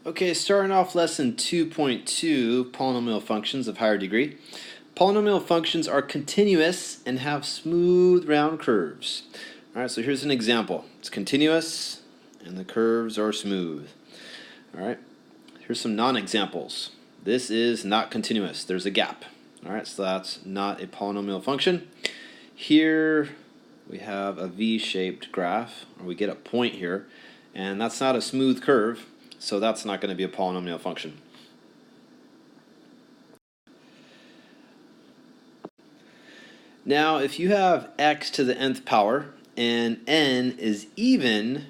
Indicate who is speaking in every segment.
Speaker 1: Okay, starting off lesson 2.2, polynomial functions of higher degree. Polynomial functions are continuous and have smooth round curves. Alright, so here's an example. It's continuous and the curves are smooth. Alright, here's some non-examples. This is not continuous. There's a gap. Alright, so that's not a polynomial function. Here we have a V-shaped graph, or we get a point here, and that's not a smooth curve. So that's not going to be a polynomial function. Now, if you have x to the nth power and n is even,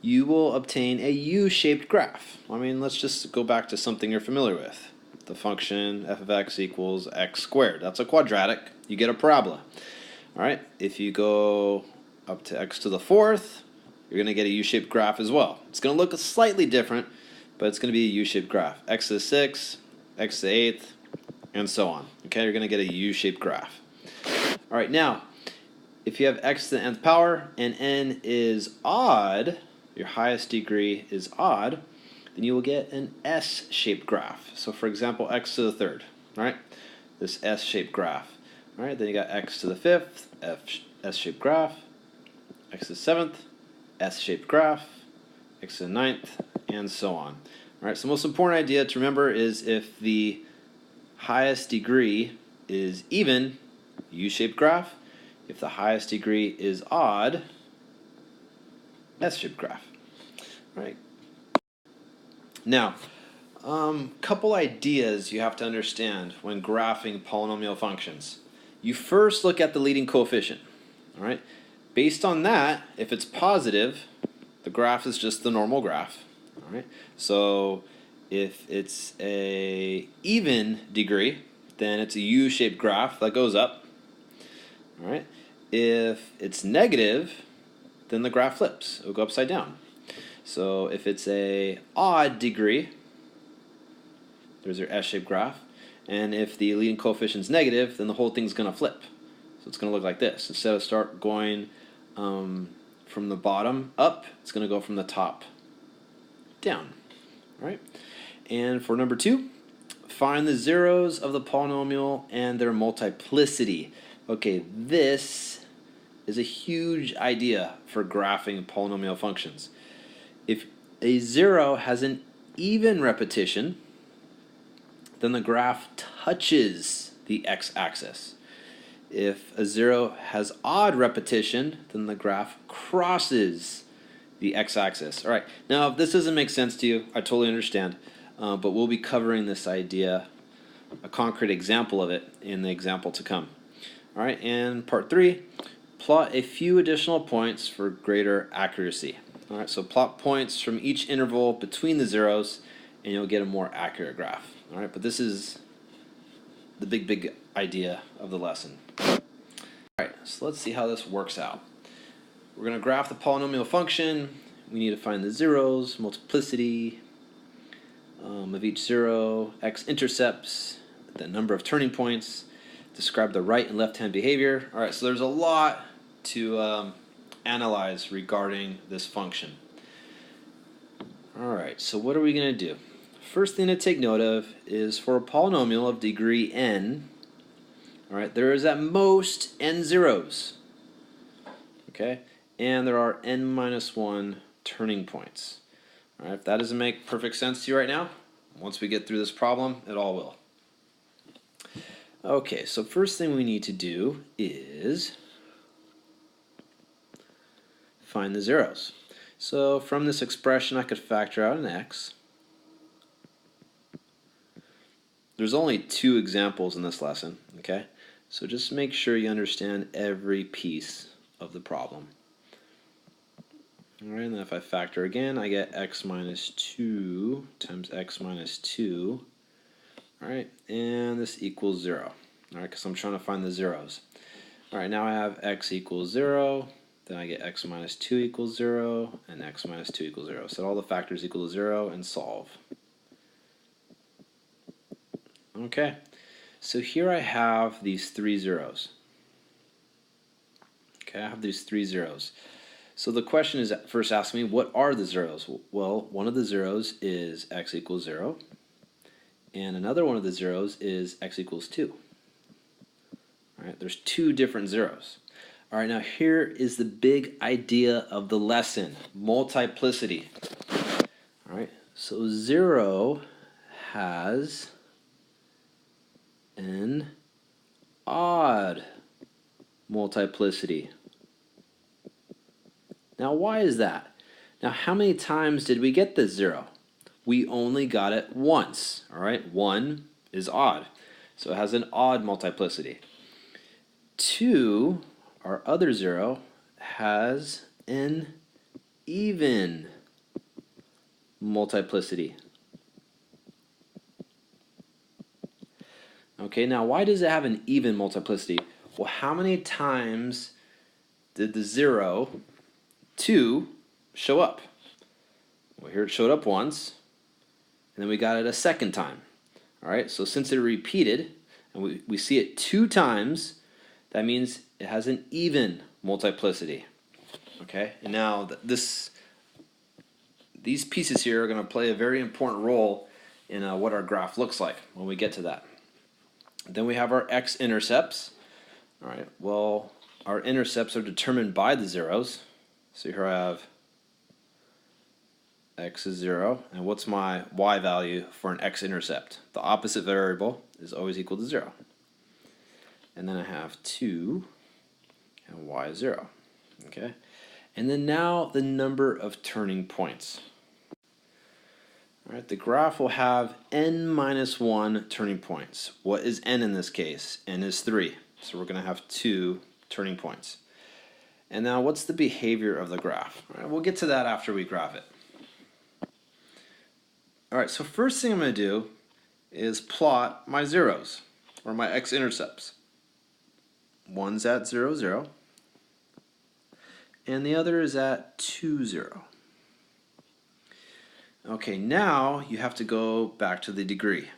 Speaker 1: you will obtain a U-shaped graph. I mean, let's just go back to something you're familiar with. The function f of x equals x squared. That's a quadratic. You get a parabola. All right. If you go up to x to the fourth, you're going to get a U-shaped graph as well. It's going to look slightly different, but it's going to be a U-shaped graph. X to the 6th, x to the 8th, and so on. Okay, you're going to get a U-shaped graph. All right, now, if you have x to the nth power and n is odd, your highest degree is odd, then you will get an S-shaped graph. So for example, x to the third, all right? This S-shaped graph. All right, then you got x to the 5th, S-shaped graph, x to the 7th, S-shaped graph, x to the 9th, and so on. All right, so the most important idea to remember is if the highest degree is even, U-shaped graph. If the highest degree is odd, S-shaped graph. All right. Now, couple ideas you have to understand when graphing polynomial functions. You first look at the leading coefficient. All right. Based on that, if it's positive, the graph is just the normal graph. All right. So if it's a even degree, then it's a U-shaped graph that goes up. All right. If it's negative, then the graph flips. It will go upside down. So if it's a odd degree, there's your S-shaped graph. And if the leading coefficient is negative, then the whole thing's going to flip. So it's going to look like this. Instead of start going from the bottom up, it's going to go from the top down. All right. And for number 2, find the zeros of the polynomial and their multiplicity. Okay, this is a huge idea for graphing polynomial functions. If a 0 has an even repetition, then the graph touches the x-axis. If a 0 has odd repetition, then the graph crosses the x-axis. All right, now if this doesn't make sense to you, I totally understand, but we'll be covering this idea, a concrete example of it, in the example to come. All right, and part 3, plot a few additional points for greater accuracy. All right, so plot points from each interval between the zeros, and you'll get a more accurate graph. All right, but this is the big idea of the lesson. All right, so let's see how this works out. We're going to graph the polynomial function. We need to find the zeros, multiplicity of each zero, x-intercepts, the number of turning points, describe the right and left-hand behavior. All right, so there's a lot to analyze regarding this function. All right, so what are we going to do? First thing to take note of is for a polynomial of degree n, all right, there is at most n zeros, okay, and there are n minus 1 turning points. All right, if that doesn't make perfect sense to you right now, once we get through this problem, it all will. Okay, so first thing we need to do is find the zeros. So from this expression, I could factor out an x. There's only 2 examples in this lesson, okay? So just make sure you understand every piece of the problem. All right, and then if I factor again, I get x minus 2 times x minus 2. All right, and this equals 0. All right, because I'm trying to find the zeros. All right, now I have x equals 0. Then I get x minus 2 equals 0, and x minus 2 equals 0. Set all the factors equal to 0 and solve. Okay, so here I have these 3 zeros. Okay, I have these 3 zeros. So the question is first asking me, what are the zeros? Well, one of the zeros is x equals 0, and another one of the zeros is x equals 2. All right, there's two different zeros. All right, now here is the big idea of the lesson, multiplicity. All right, so 0 has an odd multiplicity. Now, why is that? Now, how many times did we get this 0? We only got it once. All right, 1 is odd, so it has an odd multiplicity. 2, our other 0, has an even multiplicity. Okay, now why does it have an even multiplicity? Well, how many times did the 0, 2, show up? Well, here it showed up once, and then we got it a second time. All right, so since it repeated, and we see it 2 times, that means it has an even multiplicity. Okay, and now these pieces here are going to play a very important role in what our graph looks like when we get to that. Then we have our x-intercepts. All right, well, our intercepts are determined by the zeros. So here I have x is 0, and what's my y value for an x-intercept? The opposite variable is always equal to 0. And then I have 2, and y is 0. Okay, and then now the number of turning points. All right, the graph will have n minus 1 turning points. What is n in this case? N is 3, so we're going to have 2 turning points. And now what's the behavior of the graph? All right, we'll get to that after we graph it. All right, so first thing I'm going to do is plot my zeros, or my x-intercepts. One's at 0, 0, and the other is at 2, 0. Okay, now you have to go back to the degree.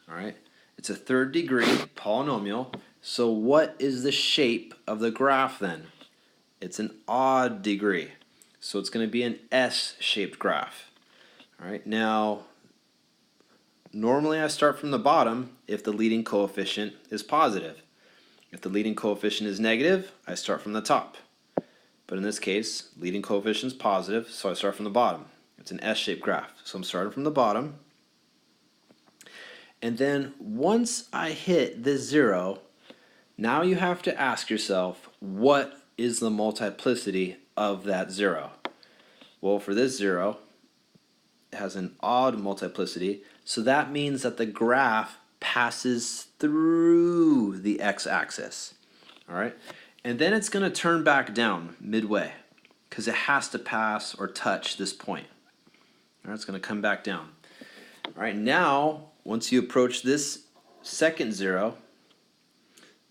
Speaker 1: All right, it's a third degree polynomial, so what is the shape of the graph then? It's an odd degree, so it's going to be an S-shaped graph. All right, now normally I start from the bottom if the leading coefficient is positive. If the leading coefficient is negative, I start from the top. But in this case, leading coefficient is positive, so I start from the bottom. It's an S-shaped graph, so I'm starting from the bottom. And then once I hit this 0, now you have to ask yourself, what is the multiplicity of that 0? Well, for this 0, it has an odd multiplicity, so that means that the graph passes through the x-axis. All right, and then it's going to turn back down midway because it has to pass or touch this point. All right, it's going to come back down. All right, now once you approach this second 0,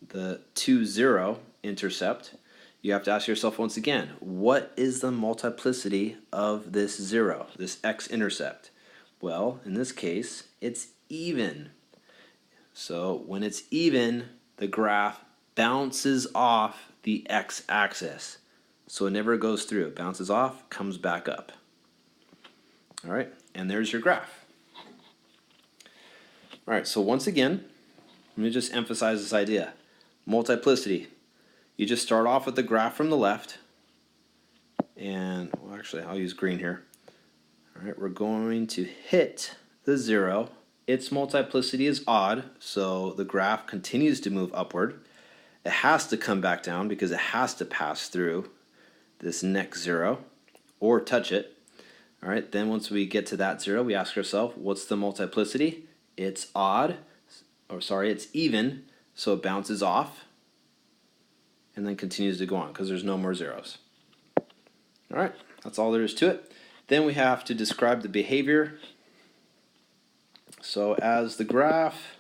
Speaker 1: the 2, 0 intercept, you have to ask yourself once again, what is the multiplicity of this 0, this x-intercept? Well, in this case, it's even. So when it's even, the graph bounces off the x-axis. So it never goes through. It bounces off, comes back up. All right, and there's your graph. All right, so once again, let me just emphasize this idea. Multiplicity. You just start off with the graph from the left, and well, actually, I'll use green here. All right, we're going to hit the 0. Its multiplicity is odd, so the graph continues to move upward. It has to come back down because it has to pass through this next 0 or touch it. All right, then once we get to that 0, we ask ourselves, what's the multiplicity? It's odd, or sorry, it's even, so it bounces off and then continues to go on because there's no more zeros. All right, that's all there is to it. Then we have to describe the behavior. So as the graph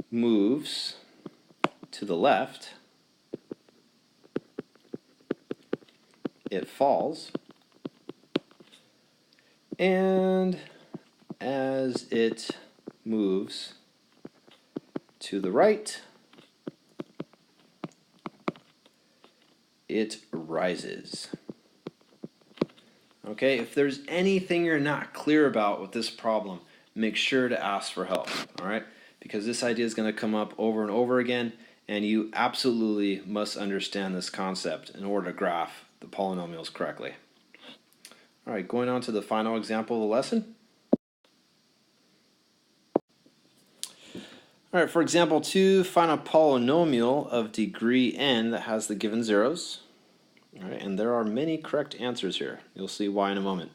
Speaker 1: moves to the left, it falls, and as it moves to the right, it rises. Okay, if there's anything you're not clear about with this problem, make sure to ask for help, all right? Because this idea is going to come up over and over again, and you absolutely must understand this concept in order to graph the polynomials correctly. All right, going on to the final example of the lesson. All right, for example 2, find a polynomial of degree n that has the given zeros. All right, and there are many correct answers here. You'll see why in a moment.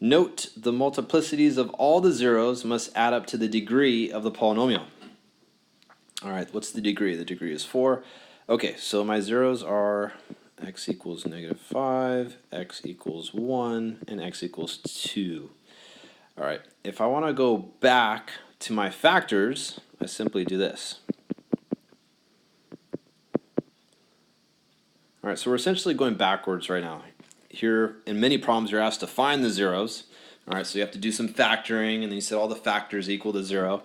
Speaker 1: Note the multiplicities of all the zeros must add up to the degree of the polynomial. All right, what's the degree? The degree is 4. Okay, so my zeros are x equals -5, x equals 1, and x equals 2. All right, if I want to go back to my factors, I simply do this. All right, so we're essentially going backwards right now. Here, in many problems, you're asked to find the zeros. All right, so you have to do some factoring, and then you set all the factors equal to 0,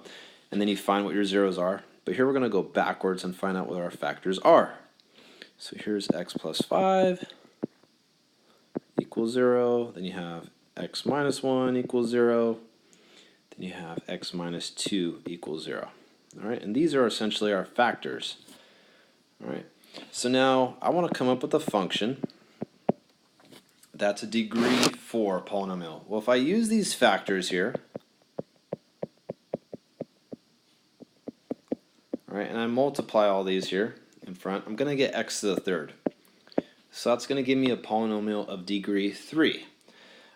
Speaker 1: and then you find what your zeros are. But here we're going to go backwards and find out what our factors are. So here's x plus 5 equals 0. Then you have x minus 1 equals 0. Then you have x minus 2 equals 0. All right, and these are essentially our factors. All right, so now I want to come up with a function that's a degree 4 polynomial. Well, if I use these factors here, all right, and I multiply all these here in front, I'm going to get x to the third. So that's going to give me a polynomial of degree 3.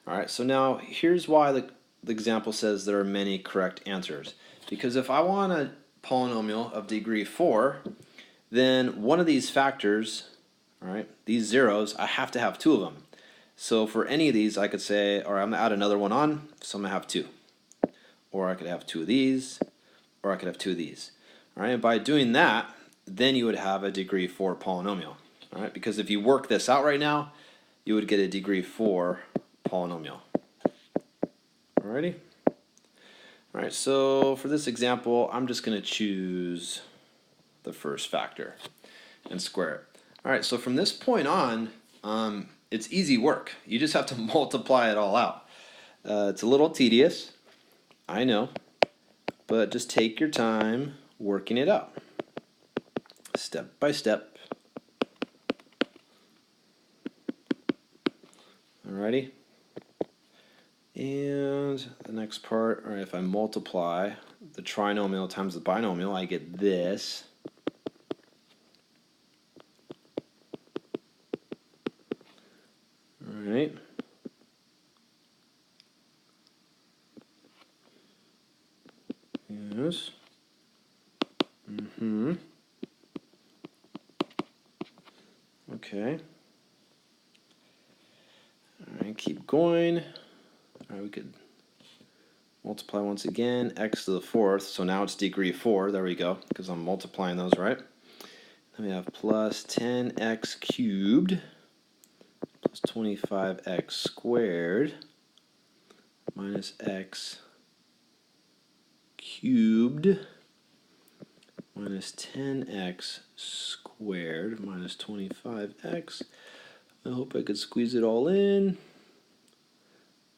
Speaker 1: All right, so now here's why the example says there are many correct answers. Because if I want a polynomial of degree 4, then one of these factors, all right, these zeros, I have to have 2 of them. So for any of these, I could say, or I'm going to add another one on, so I'm going to have 2. Or I could have 2 of these, or I could have 2 of these. All right, and by doing that, then you would have a degree 4 polynomial. All right, because if you work this out right now, you would get a degree 4 polynomial. Alrighty? All right, so for this example, I'm just going to choose the first factor and square it. All right, so from this point on, it's easy work. You just have to multiply it all out. It's a little tedious, I know, but just take your time working it out, step by step. Alrighty. And the next part, all right, if I multiply the trinomial times the binomial, I get this. All right. Yes. Okay. All right, keep going. All right, we could multiply once again, x to the 4th, so now it's degree 4, there we go, because I'm multiplying those, right? Then we have plus 10x cubed plus 25x squared minus x cubed minus 10x squared minus 25x. I hope I could squeeze it all in.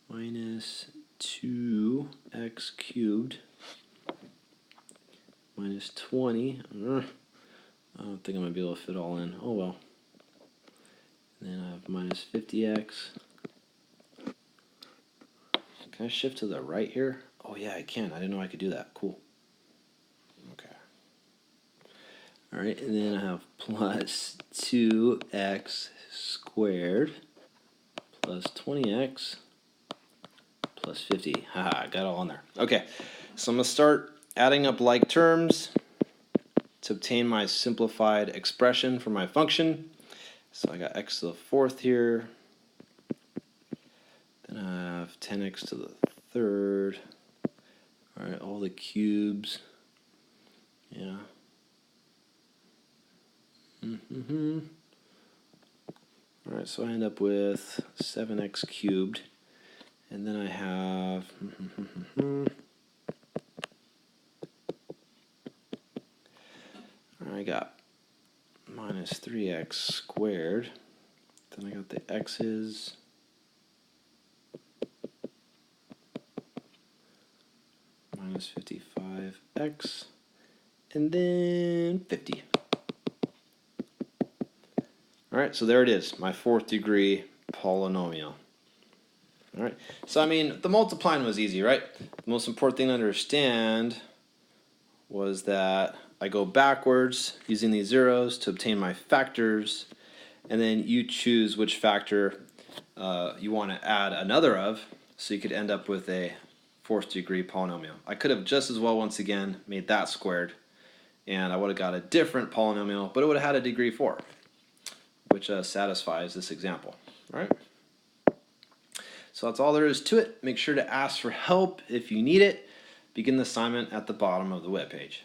Speaker 1: Minus 2x cubed minus 20. I don't think I'm going to be able to fit all in. Oh well. And then I have minus 50x. Can I shift to the right here? Oh yeah, I can. I didn't know I could do that. Cool. Okay. All right, and then I have plus 2x squared plus 20x plus 50. Haha, got it all in there. Okay, so I'm going to start adding up like terms to obtain my simplified expression for my function. So I got x to the 4th here. Then I have 10x to the 3rd. All right, all the cubes. Yeah. All right, so I end up with 7x cubed. And then I have I got minus minus 3x squared. Then I got the x's minus 55x, and then 50. All right, so there it is, my 4th degree polynomial. All right, so I mean, the multiplying was easy, right? The most important thing to understand was that I go backwards using these zeros to obtain my factors, and then you choose which factor you want to add another of, so you could end up with a 4th degree polynomial. I could have just as well, once again, made that squared, and I would have got a different polynomial, but it would have had a degree 4, which satisfies this example, right? So that's all there is to it. Make sure to ask for help if you need it. Begin the assignment at the bottom of the web page.